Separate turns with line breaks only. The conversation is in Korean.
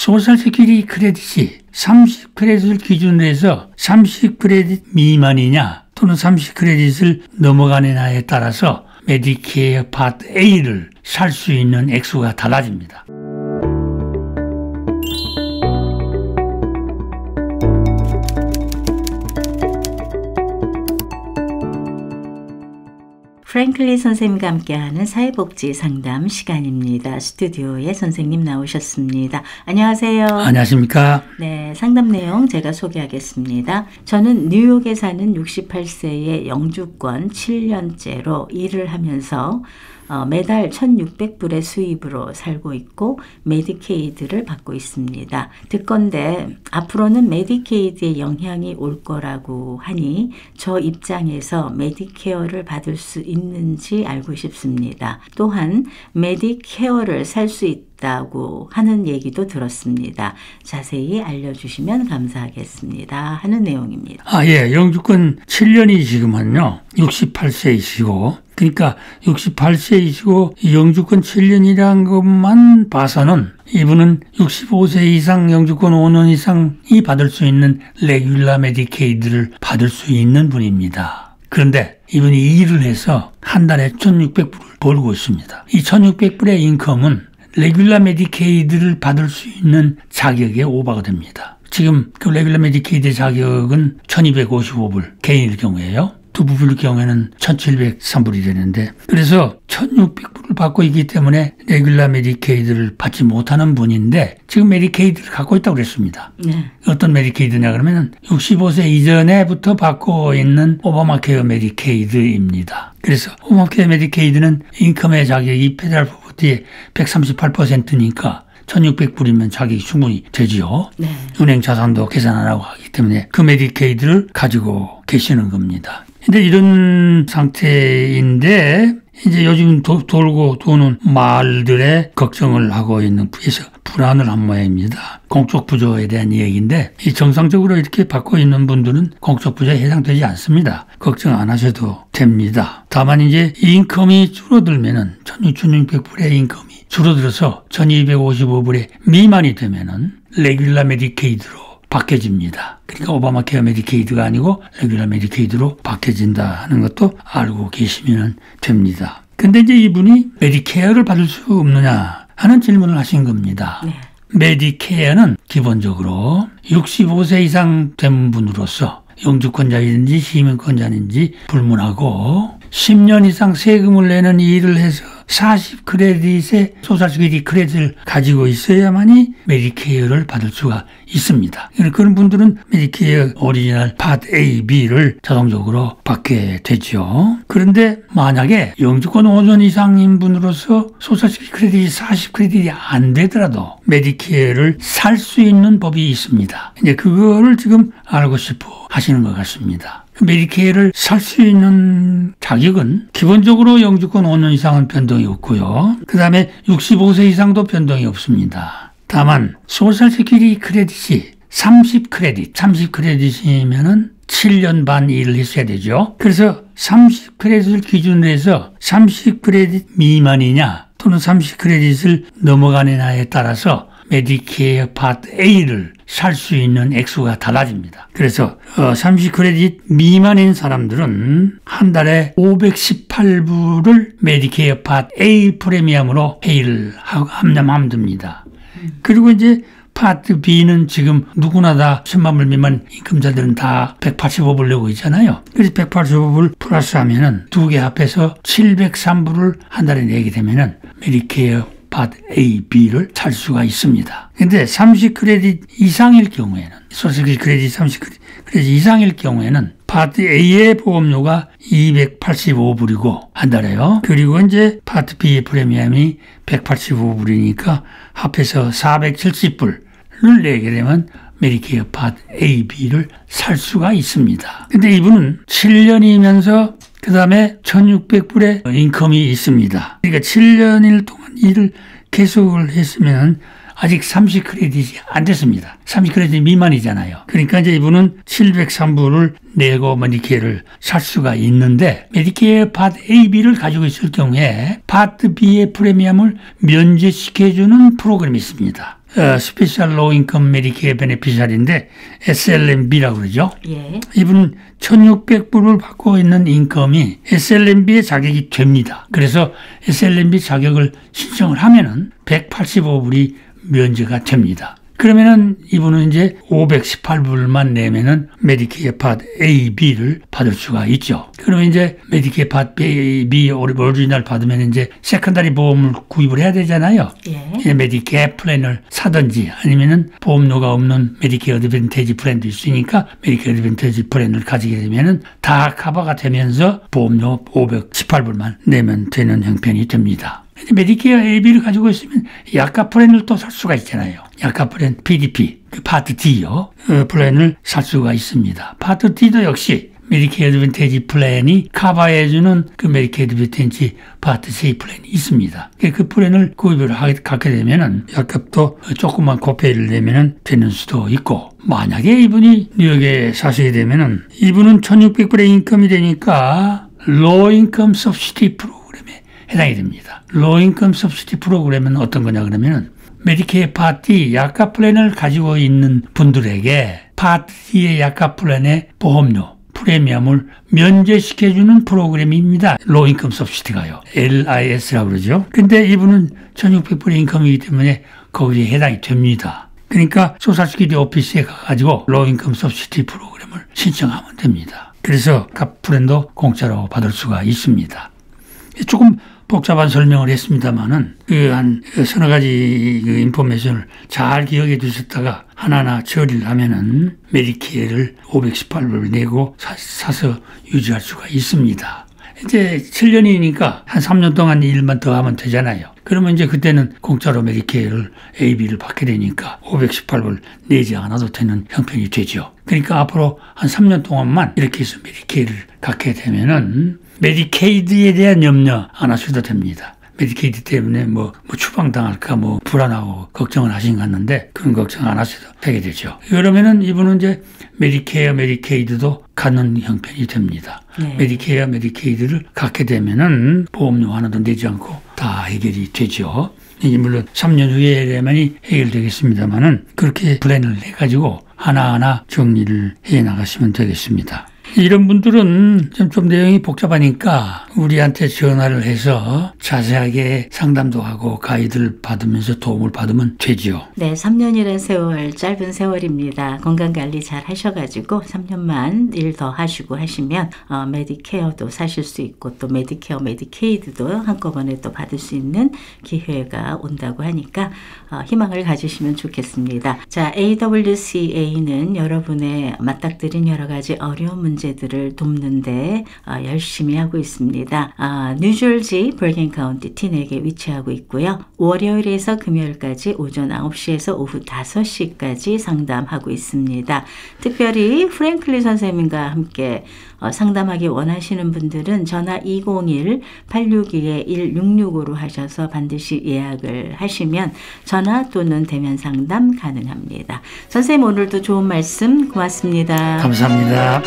소셜 세큐리티 크레딧이 30크레딧을 기준으로 해서 30크레딧 미만이냐 또는 30크레딧을 넘어가느냐에 따라서 메디케어 파트 A를 살 수 있는 액수가 달라집니다.
프랭클리 선생님과 함께하는 사회복지 상담 시간입니다. 스튜디오에 선생님 나오셨습니다. 안녕하세요.
안녕하십니까.
네, 상담 내용 제가 소개하겠습니다. 저는 뉴욕에 사는 68세의 영주권 7년째로 일을 하면서 매달 1,600불의 수입으로 살고 있고 메디케이드를 받고 있습니다. 듣건데 앞으로는 메디케이드에 영향이 올 거라고 하니 저 입장에서 메디케어를 받을 수 있는지 알고 싶습니다. 또한 메디케어를 살 수 있다고 하는 얘기도 들었습니다. 자세히 알려주시면 감사하겠습니다. 하는 내용입니다.
예. 영주권 7년이시구만요. 68세이시고 그러니까 68세이시고 영주권 7년이라는 것만 봐서는 이분은 65세 이상 영주권 5년 이상이 받을 수 있는 레귤라 메디케이드를 받을 수 있는 분입니다. 그런데 이분이 일을 해서 한 달에 1,600불을 벌고 있습니다. 이 1,600불의 인컴은 레귤라 메디케이드를 받을 수 있는 자격에 오버가 됩니다. 지금 그 레귤라 메디케이드 자격은 1,255불 개인일 경우에요. 두 부부일 경우에는 1,703불이 되는데 그래서 1,600불을 받고 있기 때문에 레귤라 메디케이드를 받지 못하는 분인데 지금 메디케이드를 갖고 있다고 그랬습니다.
네.
어떤 메디케이드냐 그러면 65세 이전에부터 받고 있는 오바마케어 메디케이드입니다. 그래서 오바마케어 메디케이드는 인컴의 자격이 페더럴 포버티의 138%니까 1,600불이면 자격이 충분히 되지요.
네.
은행 자산도 계산 안 하고 하기 때문에 그 메디케이드를 가지고 계시는 겁니다. 근데 이런 상태인데 이제 요즘 돌고 도는 말들의 걱정을 하고 있는 부에서 불안을 한 모양입니다. 공적 부조에 대한 얘기인데 이 정상적으로 이렇게 받고 있는 분들은 공적 부조에 해당되지 않습니다. 걱정 안 하셔도 됩니다. 다만 이제 인컴이 줄어들면은 1,600불의 인컴이 줄어들어서 1,255불의 미만이 되면은 레귤라 메디케이드로 바뀌어집니다. 그러니까 오바마 케어 메디케이드가 아니고 레귤라 메디케이드로 바뀌어진다 하는 것도 알고 계시면 됩니다. 근데 이제 이분이 메디케어를 받을 수 없느냐 하는 질문을 하신 겁니다.
네.
메디케어는 기본적으로 65세 이상 된 분으로서 영주권자인지 시민권자인지 불문하고 10년 이상 세금을 내는 일을 해서 40크레딧의 소셜세큐리티 크레딧을 가지고 있어야만이 메디케어를 받을 수가 있습니다. 그런 분들은 메디케어 오리지널 파트 A, B를 자동적으로 받게 되죠. 그런데 만약에 영주권 5년 이상인 분으로서 소셜세큐리티 크레딧이 40크레딧이 안 되더라도 메디케어를 살 수 있는 법이 있습니다. 이제 그거를 지금 알고 싶어 하시는 것 같습니다. 메디케어를 살 수 있는 자격은 기본적으로 영주권 5년 이상은 변동이 없고요. 그 다음에 65세 이상도 변동이 없습니다. 다만 소셜 세큐리티 크레딧이 30크레딧이면은 7년 반 일을 했어야 되죠. 그래서 30크레딧을 기준으로 해서 30크레딧 미만이냐 또는 30크레딧을 넘어가느냐에 따라서 메디케어 파트 A를 살 수 있는 액수가 달라집니다. 그래서 30크레딧 미만인 사람들은 한 달에 518불을 메디케어 파트 A 프리미엄으로 페이를 합념하면 됩니다. 그리고 이제 파트 B는 지금 누구나 다 10만 불 미만 임금자들은 다 185불 내고 있잖아요. 그래서 185불 플러스 하면은 두 개 합해서 703불을 한 달에 내게 되면은 메디케어 파트 A, B를 살 수가 있습니다. 근데 30크레딧 이상일 경우에는 소셜세큐리티 크레딧 30크레딧 이상일 경우에는 파트 A의 보험료가 285불이고 한 달에요. 그리고 이제 파트 B의 프리미엄이 185불이니까 합해서 470불을 내게 되면 메디케어 파트 A, B를 살 수가 있습니다. 근데 이분은 7년이면서 그 다음에 1,600불의 인컴이 있습니다. 그러니까 7년일 동안 일을 계속을 했으면 아직 30크레딧이 안 됐습니다. 30크레딧 미만이잖아요. 그러니까 이제 이분은 703불을 내고 메디케어를 살 수가 있는데 메디케어 파트 A, B를 가지고 있을 경우에 파트 B의 프리미엄을 면제시켜주는 프로그램이 있습니다. 스페셜 로우 인컴 메디케어 베네피셜인데 SLMB라고 그러죠.
예.
이분은 1,600불을 받고 있는 인컴이 SLMB의 자격이 됩니다. 그래서 SLMB 자격을 신청을 하면은 185불이 면제가 됩니다. 그러면은 이분은 이제 518불만 내면은 메디케어 팟 A, B를 받을 수가 있죠. 그러면 이제 메디케어 팟 A, B 오리지널 받으면 이제 세컨다리 보험을 구입을 해야 되잖아요.
예.
메디케어 플랜을 사든지 아니면은 보험료가 없는 메디케어 어드밴티지 플랜도 있으니까 메디케어 어드밴티지 플랜을 가지게 되면은 다 커버가 되면서 보험료 518불만 내면 되는 형편이 됩니다. 메디케어 AB를 가지고 있으면 약가 플랜을 또 살 수가 있잖아요. 약가 플랜 PDP, 파트 D요. 플랜을 살 수가 있습니다. 파트 D도 역시 메디케어 어드밴티지 플랜이 커버해주는 그 메디케어 어드밴티지 파트 C 플랜이 있습니다. 그 플랜을 구입을 갖게 되면은 약값도 조금만 고페이를 내면은 되는 수도 있고, 만약에 이분이 뉴욕에 사시게 되면은 이분은 1,600불의 인컴이 되니까 로우 인컴 서브시디 프로그램에 해당이 됩니다. 로우 인컴 서브시디 프로그램은 어떤 거냐 그러면은 메디케어 파티 약가 플랜을 가지고 있는 분들에게 파티의 약가 플랜의 보험료, 프리미엄을 면제시켜주는 프로그램입니다. 로우 인컴 서브시디가요. LIS라고 그러죠. 근데 이분은 1,600불의 인컴이기 때문에 거기에 해당이 됩니다. 그러니까 소셜시큐리티 오피스에 가가지고 로우 인컴 서브시디 프로그램을 신청하면 됩니다. 그래서 각 플랜도 공짜로 받을 수가 있습니다. 조금 복잡한 설명을 했습니다만은 한 서너 가지 인포메이션을 잘 기억해 두셨다가 하나하나 처리를 하면은 메디케어를 518불 내고 사서 유지할 수가 있습니다. 이제 7년이니까 한 3년 동안 일만 더 하면 되잖아요. 그러면 이제 그때는 공짜로 메디케어를 AB를 받게 되니까 518불 내지 않아도 되는 형편이 되죠. 그러니까 앞으로 한 3년 동안만 이렇게 해서 메디케어를 갖게 되면은 메디케이드에 대한 염려 안 하셔도 됩니다. 메디케이드 때문에 뭐 추방당할까 불안하고 걱정을 하신 것 같는데 그런 걱정 안 하셔도 되게 되죠. 그러면은 이분은 이제 메디케어, 메디케이드도 갖는 형편이 됩니다.
네.
메디케어, 메디케이드를 갖게 되면은 보험료 하나도 내지 않고 다 해결이 되죠. 물론 3년 후에만이 해결되겠습니다만은 그렇게 플랜을 해가지고 하나하나 정리를 해 나가시면 되겠습니다. 이런 분들은 좀 내용이 복잡하니까 우리한테 전화를 해서 자세하게 상담도 하고 가이드를 받으면서 도움을 받으면 되죠.
네, 3년이라는 세월 짧은 세월입니다. 건강관리 잘 하셔가지고 3년만 일 더 하시고 하시면 메디케어도 사실 수 있고 또 메디케어, 메디케이드도 한꺼번에 또 받을 수 있는 기회가 온다고 하니까 희망을 가지시면 좋겠습니다. 자, AWCA는 여러분의 맞닥뜨린 여러 가지 어려운 문제들을 돕는데 열심히 하고 있습니다. 뉴저지 버긴 카운티 티넥에 위치하고 있고요. 월요일에서 금요일까지 오전 9시에서 오후 5시까지 상담하고 있습니다. 특별히 프랭클리 선생님과 함께 상담하기 원하시는 분들은 전화 201-862-1665로 하셔서 반드시 예약을 하시면 전화 또는 대면 상담 가능합니다. 선생님 오늘도 좋은 말씀 고맙습니다.
감사합니다.